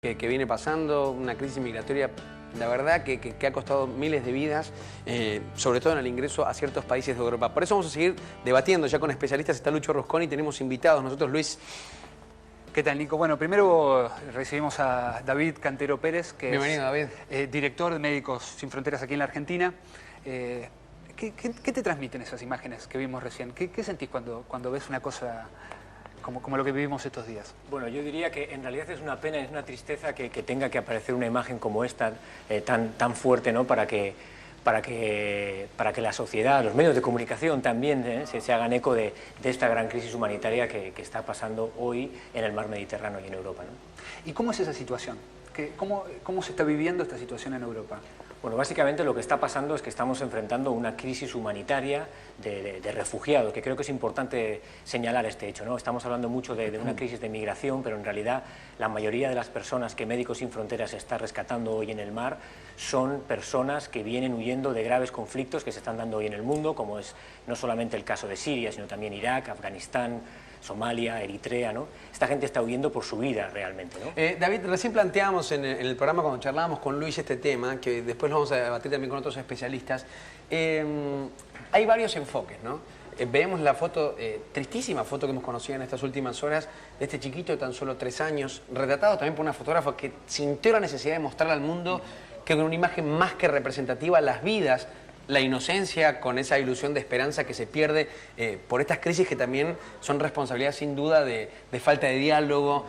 que viene pasando, una crisis migratoria, la verdad que ha costado miles de vidas, sobre todo en el ingreso a ciertos países de Europa. Por eso vamos a seguir debatiendo ya con especialistas. Está Lucho Rusconi, tenemos invitados nosotros, Luis. ¿Qué tal, Nico? Bueno, primero recibimos a David Cantero Pérez, que Bienvenido, David. Director de Médicos Sin Fronteras aquí en la Argentina. ¿Qué te transmiten esas imágenes que vimos recién? ¿Qué sentís cuando ves una cosa como lo que vivimos estos días? Bueno, yo diría que en realidad es una pena, es una tristeza que tenga que aparecer una imagen como esta, tan fuerte, ¿no? Para que la sociedad, los medios de comunicación también se hagan eco de esta gran crisis humanitaria que está pasando hoy en el mar Mediterráneo y en Europa, ¿no? ¿Y cómo es esa situación? ¿Cómo se está viviendo esta situación en Europa? Bueno, básicamente lo que está pasando es que estamos enfrentando una crisis humanitaria de refugiados, que creo que es importante señalar este hecho, ¿no? Estamos hablando mucho de una crisis de migración, pero en realidad la mayoría de las personas que Médicos Sin Fronteras está rescatando hoy en el mar son personas que vienen huyendo de graves conflictos que se están dando hoy en el mundo, como es no solamente el caso de Siria, sino también Irak, Afganistán, Somalia, Eritrea, ¿no? Esta gente está huyendo por su vida realmente, ¿no? David, recién planteamos en el programa cuando charlábamos con Luis este tema, que después lo vamos a debatir también con otros especialistas. Hay varios enfoques, ¿no? Vemos la foto, tristísima foto que hemos conocido en estas últimas horas, de este chiquito de tan solo 3 años, retratado también por una fotógrafa que sintió la necesidad de mostrarle al mundo que con una imagen más que representativa las vidas, la inocencia, con esa ilusión de esperanza que se pierde por estas crisis que también son responsabilidad sin duda de falta de diálogo,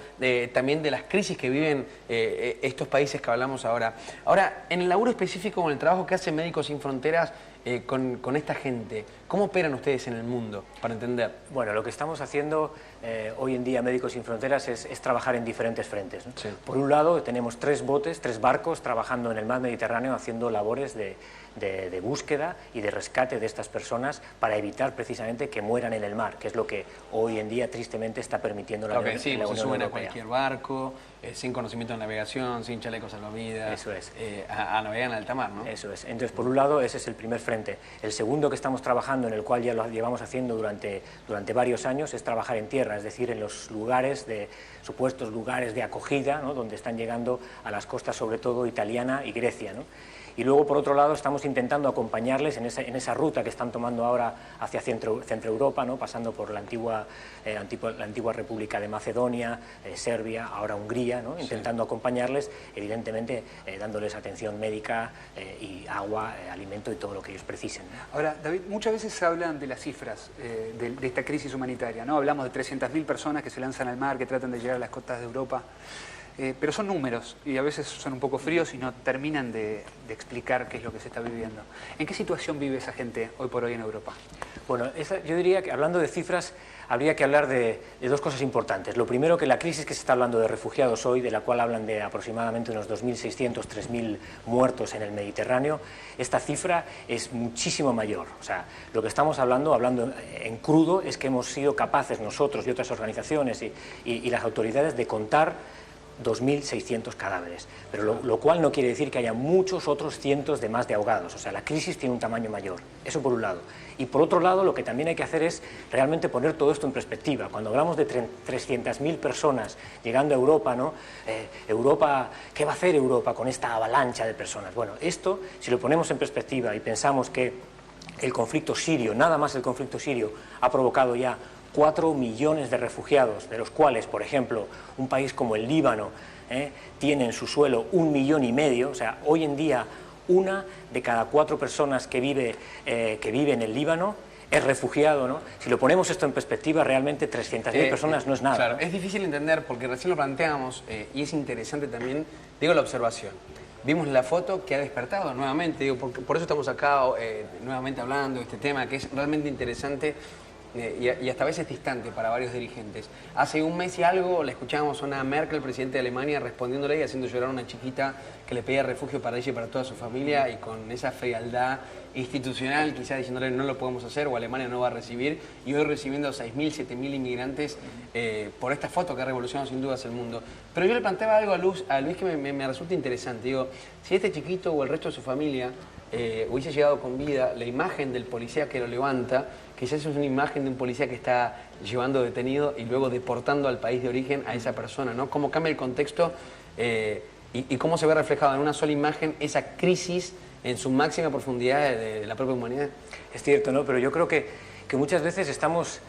también de las crisis que viven estos países que hablamos ahora. Ahora, en el laburo específico, con el trabajo que hace Médicos Sin Fronteras con esta gente, ¿cómo operan ustedes en el mundo, para entender? Bueno, lo que estamos haciendo hoy en día Médicos Sin Fronteras es trabajar en diferentes frentes, ¿no? Sí. Por un lado tenemos 3 barcos trabajando en el mar Mediterráneo haciendo labores de búsqueda y de rescate de estas personas para evitar precisamente que mueran en el mar, que es lo que hoy en día tristemente está permitiendo la Unión Europea. Se suben a cualquier barco, sin conocimiento de navegación, sin chalecos salvavidas. Eso es. A navegar en alta mar, ¿no? Eso es. Entonces, por un lado, ese es el primer frente. El segundo que estamos trabajando, en el cual ya lo llevamos haciendo durante varios años, es trabajar en tierra, es decir, en los supuestos lugares de acogida, ¿no? Donde están llegando a las costas, sobre todo italiana y Grecia, ¿no? Y luego, por otro lado, estamos intentando acompañarles en esa ruta que están tomando ahora hacia Centro Europa, ¿no? Pasando por la antigua República de Macedonia, Serbia, ahora Hungría, ¿no? Intentando acompañarles, evidentemente dándoles atención médica y agua, alimento y todo lo que ellos precisen, ¿no? Ahora, David, muchas veces se hablan de las cifras de esta crisis humanitaria, ¿no? Hablamos de 300.000 personas que se lanzan al mar, que tratan de llegar a las costas de Europa. Pero son números y a veces son un poco fríos y no terminan de explicar qué es lo que se está viviendo. ¿En qué situación vive esa gente hoy por hoy en Europa? Bueno, yo diría que hablando de cifras habría que hablar de 2 cosas importantes. Lo primero, que la crisis que se está hablando de refugiados hoy, de la cual hablan de aproximadamente unos 2.600, 3.000 muertos en el Mediterráneo, esta cifra es muchísimo mayor. O sea, lo que estamos hablando en crudo, es que hemos sido capaces nosotros y otras organizaciones y las autoridades de contar 2.600 cadáveres, pero lo cual no quiere decir que haya muchos otros cientos de más de ahogados. O sea, la crisis tiene un tamaño mayor, eso por un lado. Y por otro lado, lo que también hay que hacer es realmente poner todo esto en perspectiva. Cuando hablamos de 300.000 personas llegando a Europa, ¿no? Europa, ¿qué va a hacer Europa con esta avalancha de personas? Bueno, esto, si lo ponemos en perspectiva y pensamos que el conflicto sirio, nada más el conflicto sirio, ha provocado ya 4 millones de refugiados, de los cuales, por ejemplo, un país como el Líbano tiene en su suelo 1,5 millones. O sea, hoy en día 1 de cada 4 personas que vive en el Líbano es refugiado, ¿no? Si lo ponemos esto en perspectiva, realmente 300.000 personas no es nada. Claro, es difícil entender porque recién lo planteamos y es interesante también, digo, la observación. Vimos la foto que ha despertado nuevamente, digo, por eso estamos acá nuevamente hablando de este tema que es realmente interesante. Y hasta a veces distante para varios dirigentes. Hace un mes y algo le escuchábamos a una Merkel, presidente de Alemania, respondiéndole y haciendo llorar a una chiquita que le pedía refugio para ella y para toda su familia, y con esa frialdad institucional, quizás diciéndole no lo podemos hacer o Alemania no va a recibir, y hoy recibiendo a 6.000, 7.000 inmigrantes por esta foto que ha revolucionado sin dudas el mundo. Pero yo le planteaba algo a Luis que me resulta interesante. Digo, si este chiquito o el resto de su familia hubiese llegado con vida, la imagen del policía que lo levanta, quizás es una imagen de un policía que está llevando detenido y luego deportando al país de origen a esa persona, ¿no? Cómo cambia el contexto y cómo se ve reflejado en una sola imagen esa crisis en su máxima profundidad de la propia humanidad. Es cierto, ¿no? Pero yo creo que muchas veces estamos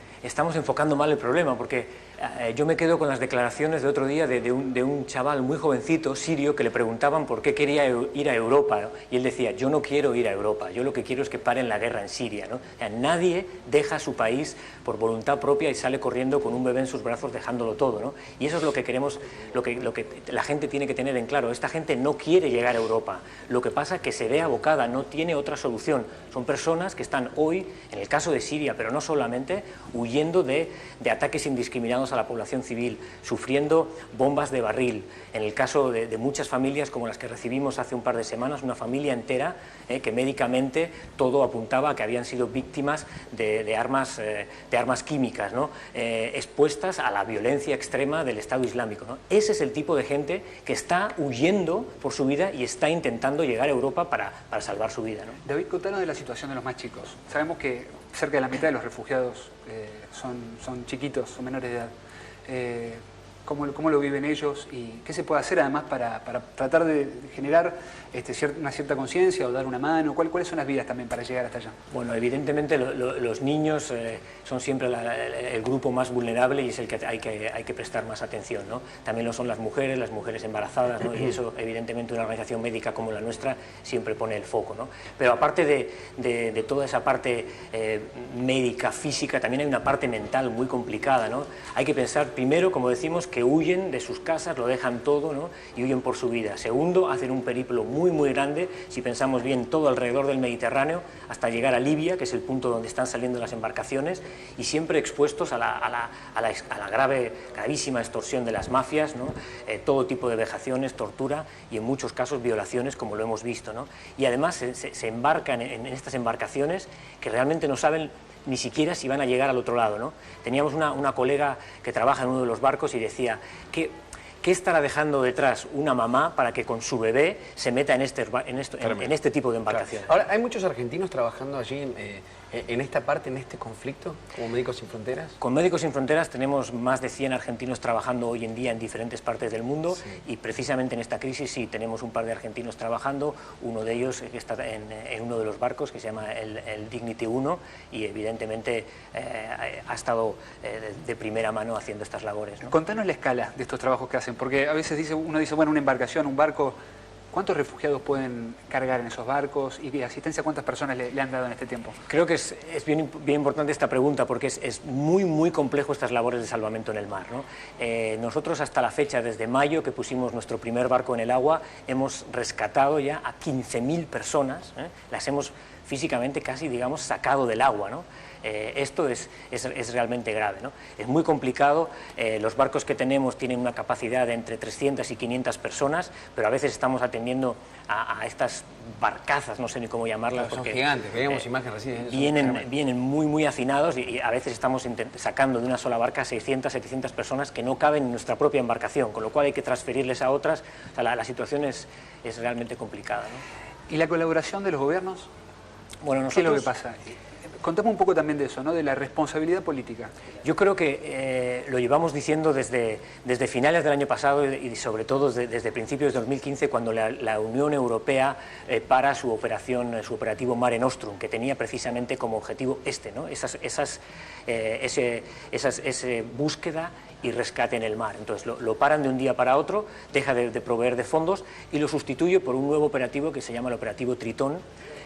enfocando mal el problema, porque yo me quedo con las declaraciones de otro día de un chaval muy jovencito, sirio, que le preguntaban por qué quería ir a Europa, ¿no? Y él decía, yo no quiero ir a Europa, yo lo que quiero es que paren la guerra en Siria, ¿no? O sea, nadie deja su país por voluntad propia y sale corriendo con un bebé en sus brazos dejándolo todo, ¿no? Y eso es lo que queremos, lo que la gente tiene que tener en claro. Esta gente no quiere llegar a Europa, lo que pasa es que se ve abocada, no tiene otra solución. Son personas que están hoy, en el caso de Siria, pero no solamente, huyendo de ataques indiscriminados a la población civil, sufriendo bombas de barril. En el caso de muchas familias como las que recibimos hace un par de semanas, una familia entera que médicamente todo apuntaba a que habían sido víctimas de armas químicas, ¿no? Expuestas a la violencia extrema del Estado Islámico, ¿no? Ese es el tipo de gente que está huyendo por su vida y está intentando llegar a Europa para salvar su vida, ¿no? David, contanos de la situación de los más chicos. Sabemos que cerca de la mitad de los refugiados son chiquitos, son menores de edad. ¿Cómo lo viven ellos y qué se puede hacer además para tratar de generar una cierta conciencia o dar una mano? ¿Cuáles son las vías también para llegar hasta allá? Bueno, evidentemente los niños son siempre el grupo más vulnerable y es el que hay que prestar más atención, ¿no? También lo son las mujeres embarazadas, ¿no? Y eso evidentemente una organización médica como la nuestra siempre pone el foco, ¿no? Pero aparte de toda esa parte médica, física, también hay una parte mental muy complicada, ¿no? Hay que pensar primero, como decimos, que huyen de sus casas, lo dejan todo, ¿no? Y huyen por su vida. Segundo, hacen un periplo muy grande, si pensamos bien, todo alrededor del Mediterráneo, hasta llegar a Libia, que es el punto donde están saliendo las embarcaciones, y siempre expuestos a la gravísima extorsión de las mafias, ¿no? Todo tipo de vejaciones, tortura y en muchos casos violaciones, como lo hemos visto, ¿no? Y además se embarcan en estas embarcaciones que realmente no saben ni siquiera si van a llegar al otro lado, ¿no? Teníamos una colega que trabaja en uno de los barcos y decía que ¿qué estará dejando detrás una mamá para que con su bebé se meta en este tipo de embarcaciones? Claro. Ahora, ¿hay muchos argentinos trabajando allí en esta parte, en este conflicto, como Médicos Sin Fronteras? Con Médicos Sin Fronteras tenemos más de 100 argentinos trabajando hoy en día en diferentes partes del mundo, sí. Y precisamente en esta crisis sí tenemos un par de argentinos trabajando, uno de ellos que está en uno de los barcos que se llama el Dignity 1 y evidentemente ha estado de primera mano haciendo estas labores, ¿no? Contanos la escala de estos trabajos que hacen, porque a veces uno dice, bueno, una embarcación, un barco, ¿cuántos refugiados pueden cargar en esos barcos? ¿Y de asistencia cuántas personas le han dado en este tiempo? Creo que es bien importante esta pregunta porque es muy complejo estas labores de salvamento en el mar, ¿no? Nosotros hasta la fecha, desde mayo que pusimos nuestro primer barco en el agua, hemos rescatado ya a 15.000 personas, las hemos físicamente casi, digamos, sacado del agua, ¿no? Esto es realmente grave, ¿no? Es muy complicado, los barcos que tenemos tienen una capacidad de entre 300 y 500 personas, pero a veces estamos atendiendo a estas barcazas, no sé ni cómo llamarlas. Porque, son gigantes, veíamos imágenes recién. Vienen muy afinados y a veces estamos sacando de una sola barca 600, 700 personas que no caben en nuestra propia embarcación, con lo cual hay que transferirles a otras. O sea, la situación es realmente complicada, ¿no? ¿Y la colaboración de los gobiernos? Bueno, ¿Qué es lo que pasa? Contame un poco también de eso, ¿no? De la responsabilidad política. Yo creo que lo llevamos diciendo desde finales del año pasado y sobre todo desde principios de 2015, cuando la Unión Europea para su operativo Mare Nostrum, que tenía precisamente como objetivo ¿no? Esa búsqueda y rescate en el mar. Entonces lo paran de un día para otro, deja de proveer de fondos y lo sustituye por un nuevo operativo que se llama el operativo Tritón,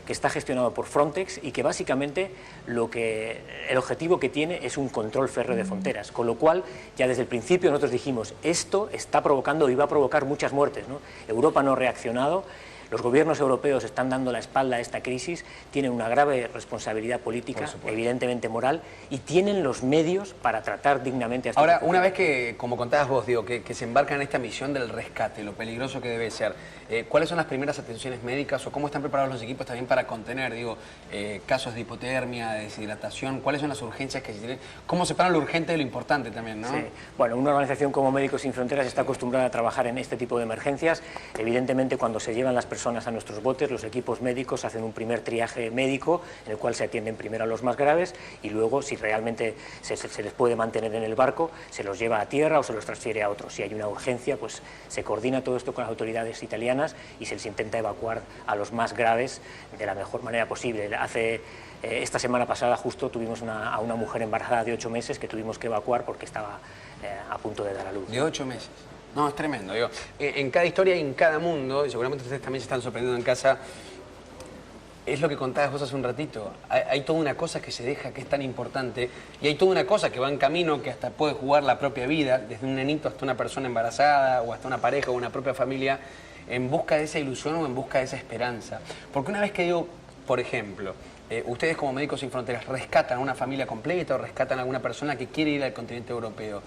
que está gestionado por Frontex y que básicamente el objetivo que tiene es un control férreo de fronteras, con lo cual ya desde el principio nosotros dijimos esto está provocando y va a provocar muchas muertes, ¿no? Europa no ha reaccionado. Los gobiernos europeos están dando la espalda a esta crisis, tienen una grave responsabilidad política, evidentemente moral, y tienen los medios para tratar dignamente a esta Ahora, una vez que, como contabas vos, digo, que se embarcan en esta misión del rescate, lo peligroso que debe ser, ¿cuáles son las primeras atenciones médicas o cómo están preparados los equipos también para contener, casos de hipotermia, de deshidratación? ¿Cuáles son las urgencias que se tienen? ¿Cómo separan lo urgente de lo importante también, no? Sí. Bueno, una organización como Médicos Sin Fronteras está acostumbrada a trabajar en este tipo de emergencias. Evidentemente, cuando se llevan las personas personas a nuestros botes, los equipos médicos hacen un primer triaje médico en el cual se atienden primero a los más graves y luego, si realmente se les puede mantener en el barco, se los lleva a tierra o se los transfiere a otros. Si hay una urgencia, pues se coordina todo esto con las autoridades italianas y se les intenta evacuar a los más graves de la mejor manera posible. Esta semana pasada justo tuvimos a una mujer embarazada de 8 meses que tuvimos que evacuar porque estaba a punto de dar a luz. De 8 meses. No, es tremendo. Digo, en cada historia y en cada mundo, y seguramente ustedes también se están sorprendiendo en casa, es lo que contabas vos hace un ratito. Hay toda una cosa que se deja que es tan importante y hay toda una cosa que va en camino que hasta puede jugar la propia vida, desde un nenito hasta una persona embarazada o hasta una pareja o una propia familia, en busca de esa ilusión o en busca de esa esperanza. Porque una vez que digo, por ejemplo, ustedes como Médicos Sin Fronteras rescatan a una familia completa o rescatan a alguna persona que quiere ir al continente europeo,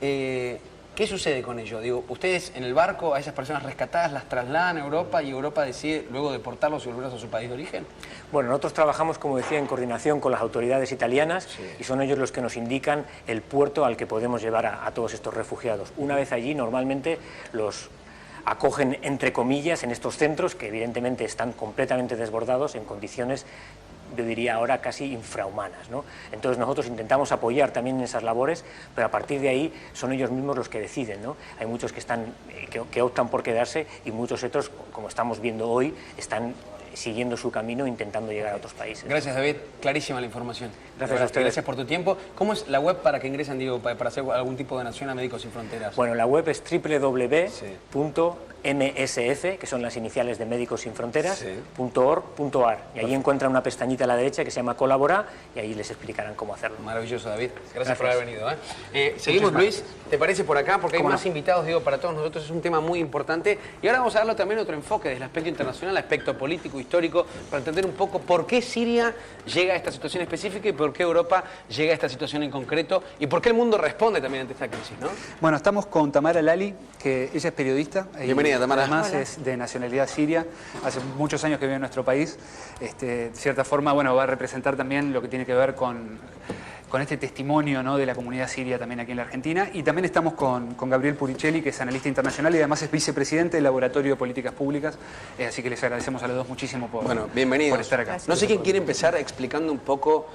¿qué sucede con ello? Digo, ustedes en el barco a esas personas rescatadas las trasladan a Europa y Europa decide luego deportarlos y volverlos a su país de origen. Bueno, nosotros trabajamos, como decía, en coordinación con las autoridades italianas y son ellos los que nos indican el puerto al que podemos llevar a todos estos refugiados. Una vez allí, normalmente los acogen, entre comillas, en estos centros que evidentemente están completamente desbordados en condiciones, yo diría ahora, casi infrahumanas, ¿no? Entonces nosotros intentamos apoyar también en esas labores, pero a partir de ahí son ellos mismos los que deciden, ¿no? Hay muchos que optan por quedarse y muchos otros, como estamos viendo hoy, están siguiendo su camino intentando llegar a otros países. Gracias, David. Clarísima la información. Gracias a ustedes. Gracias por tu tiempo. ¿Cómo es la web para que ingresen, digo, para hacer algún tipo de donación a Médicos Sin Fronteras? Bueno, la web es www.msf, que son las iniciales de Médicos Sin Fronteras, .org.ar. Y allí encuentran una pestañita a la derecha que se llama Colaborar y ahí les explicarán cómo hacerlo. Maravilloso, David. Gracias por haber venido. Seguimos, Luis. ¿Te parece por acá? Porque hay más invitados, digo, para todos nosotros. Es un tema muy importante. Y ahora vamos a darle también otro enfoque desde el aspecto internacional, aspecto político, histórico, para entender un poco por qué Siria llega a esta situación específica y por qué Europa llega a esta situación en concreto y por qué el mundo responde también ante esta crisis, ¿no? Bueno, estamos con Tamara Lali, que ella es periodista. Bienvenida, Tamara. Además es de nacionalidad siria. Hace muchos años que vive en nuestro país. De cierta forma, bueno, va a representar también lo que tiene que ver con este testimonio, ¿no?, de la comunidad siria también aquí en la Argentina. Y también estamos con Gabriel Puricelli, que es analista internacional y además es vicepresidente del Laboratorio de Políticas Públicas. Así que les agradecemos a los dos muchísimo por estar acá. No sé quién quiere empezar explicando un poco.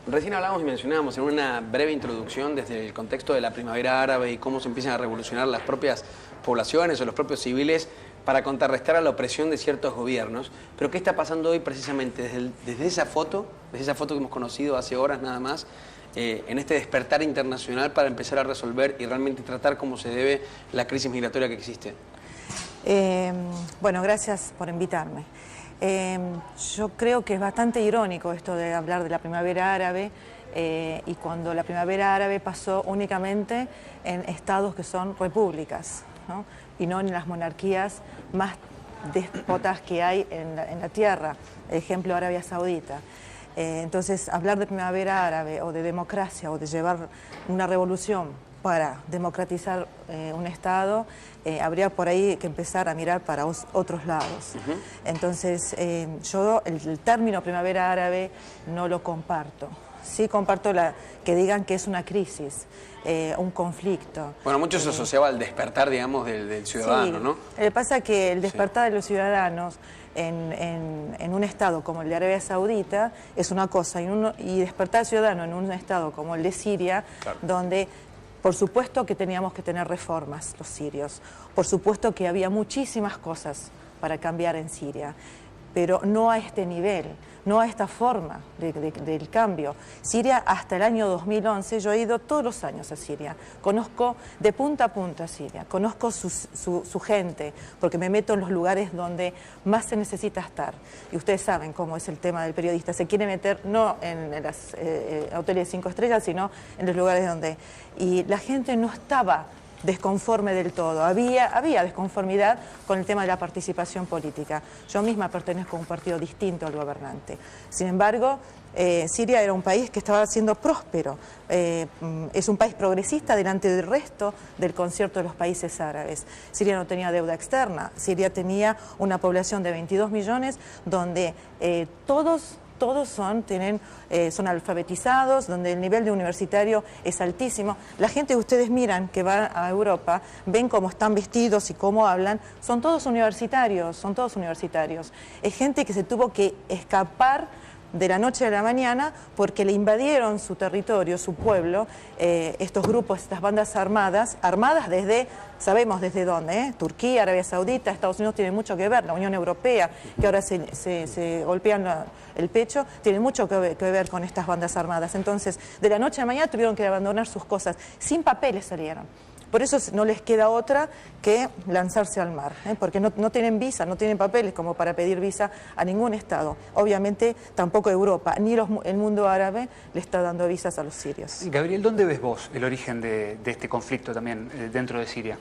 Recién hablábamos y mencionábamos en una breve introducción desde el contexto de la primavera árabe y cómo se empiezan a revolucionar las propias poblaciones o los propios civiles para contrarrestar a la opresión de ciertos gobiernos. Pero ¿qué está pasando hoy precisamente desde esa foto que hemos conocido hace horas nada más, en este despertar internacional para empezar a resolver y realmente tratar como se debe la crisis migratoria que existe? Bueno, gracias por invitarme. Yo creo que es bastante irónico esto de hablar de la primavera árabe y cuando la primavera árabe pasó únicamente en estados que son repúblicas, ¿no? Y no en las monarquías más déspotas que hay en la tierra, ejemplo Arabia Saudita. Entonces, hablar de primavera árabe o de democracia o de llevar una revolución para democratizar un Estado, habría por ahí que empezar a mirar para otros lados. Entonces, yo el término primavera árabe no lo comparto. Sí comparto que digan que es una crisis, un conflicto. Bueno, mucho se asociaba al despertar, digamos, del ciudadano, sí, ¿no? Pasa que el despertar de los ciudadanos en un estado como el de Arabia Saudita es una cosa, y despertar al ciudadano en un estado como el de Siria, claro, donde por supuesto que teníamos que tener reformas los sirios, por supuesto que había muchísimas cosas para cambiar en Siria, pero no a este nivel, no a esta forma del cambio. Siria, hasta el año 2011, yo he ido todos los años a Siria, conozco de punta a punta a Siria, conozco su gente, porque me meto en los lugares donde más se necesita estar. Y ustedes saben cómo es el tema del periodista, se quiere meter no en los hoteles de 5 estrellas, sino en los lugares donde... Y la gente no estaba desconforme del todo. Había desconformidad con el tema de la participación política. Yo misma pertenezco a un partido distinto al gobernante. Sin embargo, Siria era un país que estaba siendo próspero. Es un país progresista delante del resto del concierto de los países árabes. Siria no tenía deuda externa. Siria tenía una población de 22 millones donde todos todos son alfabetizados, donde el nivel de universitario es altísimo. La gente que ustedes miran que va a Europa, ven cómo están vestidos y cómo hablan, son todos universitarios, Es gente que se tuvo que escapar de la noche a la mañana porque le invadieron su territorio, su pueblo, estos grupos, estas bandas armadas desde, sabemos desde dónde, Turquía, Arabia Saudita, Estados Unidos tiene mucho que ver, la Unión Europea, que ahora se golpean el pecho, tiene mucho que ver con estas bandas armadas. Entonces, de la noche a la mañana tuvieron que abandonar sus cosas, sin papeles salieron. Por eso no les queda otra que lanzarse al mar, porque no tienen visa, no tienen papeles como para pedir visa a ningún Estado. Obviamente tampoco Europa, ni el mundo árabe le está dando visas a los sirios. Gabriel, ¿dónde ves vos el origen de este conflicto también dentro de Siria?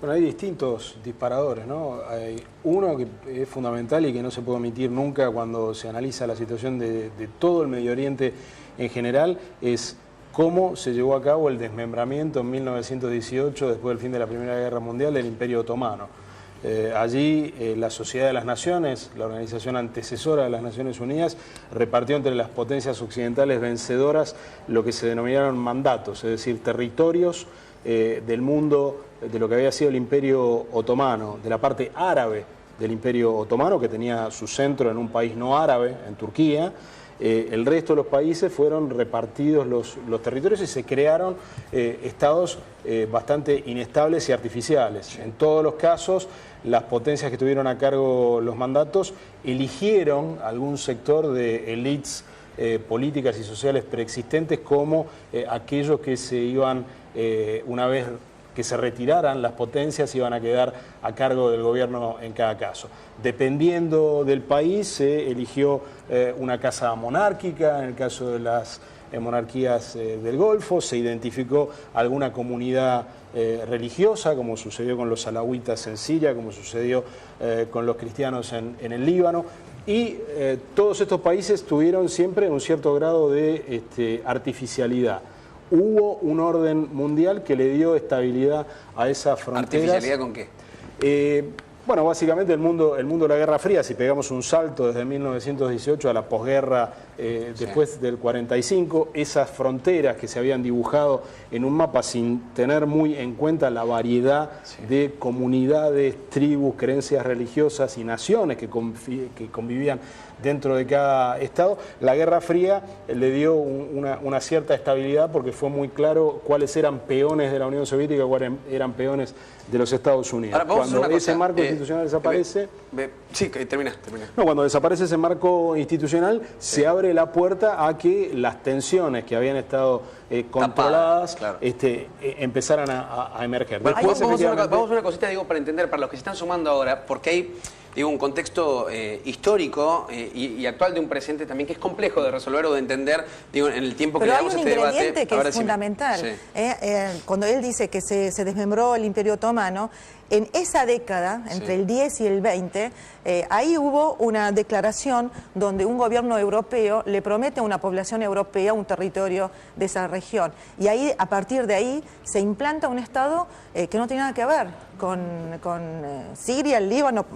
Bueno, hay distintos disparadores, ¿no? Hay uno que es fundamental y que no se puede omitir nunca cuando se analiza la situación de todo el Medio Oriente en general, es cómo se llevó a cabo el desmembramiento en 1918, después del fin de la Primera Guerra Mundial, del Imperio Otomano. Allí la Sociedad de las Naciones, la organización antecesora de las Naciones Unidas, repartió entre las potencias occidentales vencedoras lo que se denominaron mandatos, es decir, territorios del mundo, de lo que había sido el Imperio Otomano, de la parte árabe del Imperio Otomano, que tenía su centro en un país no árabe, en Turquía. El resto de los países fueron repartidos los territorios y se crearon estados bastante inestables y artificiales. En todos los casos, las potencias que tuvieron a cargo los mandatos eligieron algún sector de élites políticas y sociales preexistentes como aquellos que se iban, una vez que se retiraran las potencias, iban a quedar a cargo del gobierno en cada caso. Dependiendo del país, se eligió una casa monárquica, en el caso de las monarquías del Golfo, se identificó alguna comunidad religiosa, como sucedió con los alawitas en Siria, como sucedió con los cristianos en el Líbano, y todos estos países tuvieron siempre un cierto grado de artificialidad. Hubo un orden mundial que le dio estabilidad a esas fronteras. ¿Artificialidad con qué? Bueno, básicamente el mundo de la Guerra Fría, si pegamos un salto desde 1918 a la posguerra, después del 45, esas fronteras que se habían dibujado en un mapa sin tener muy en cuenta la variedad de comunidades, tribus, creencias religiosas y naciones que convivían dentro de cada estado, la Guerra Fría le dio una cierta estabilidad porque fue muy claro cuáles eran peones de la Unión Soviética y cuáles eran peones de los Estados Unidos. Ahora, cuando ese marco institucional desaparece... Sí, termina. No, cuando desaparece ese marco institucional, se abre la puerta a que las tensiones que habían estado controladas empezaran a emerger. Bueno, vamos a una cosita, digo, para entender, para los que se están sumando ahora, porque hay un contexto histórico y actual de un presente también que es complejo de resolver o de entender, digo, en el tiempo que le damos a este debate. Pero hay un ingrediente que es fundamental. Sí. Cuando él dice que se desmembró el Imperio Otomano, en esa década, entre el 10 y el 20, ahí hubo una declaración donde un gobierno europeo le promete a una población europea un territorio de esa región. Y ahí, a partir de ahí, se implanta un Estado que no tiene nada que ver con Siria, el Líbano,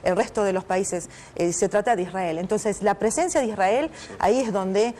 el resto de los países. Se trata de Israel. Entonces, la presencia de Israel, ahí es donde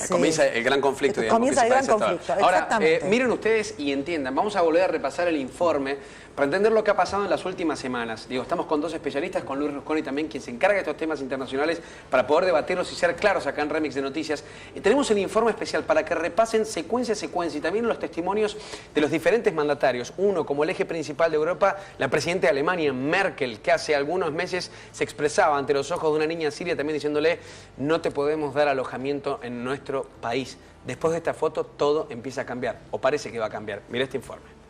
comienza el gran conflicto. Comienza el gran conflicto, exactamente. Ahora, miren ustedes y entiendan. Vamos a volver a repasar el informe para entender lo que ha pasado en las últimas semanas. Digo, estamos con dos especialistas, con Luis Rusconi también, quien se encarga de estos temas internacionales, para poder debatirlos y ser claros acá en Remix de Noticias. Tenemos el informe especial para que repasen secuencia a secuencia y también los testimonios de los diferentes mandatarios. Uno, como el eje principal de Europa, la presidenta de Alemania, Merkel, que hace algunos meses se expresaba ante los ojos de una niña siria también diciéndole: no te podemos dar alojamiento en nuestro país. Después de esta foto todo empieza a cambiar, o parece que va a cambiar. Mira este informe.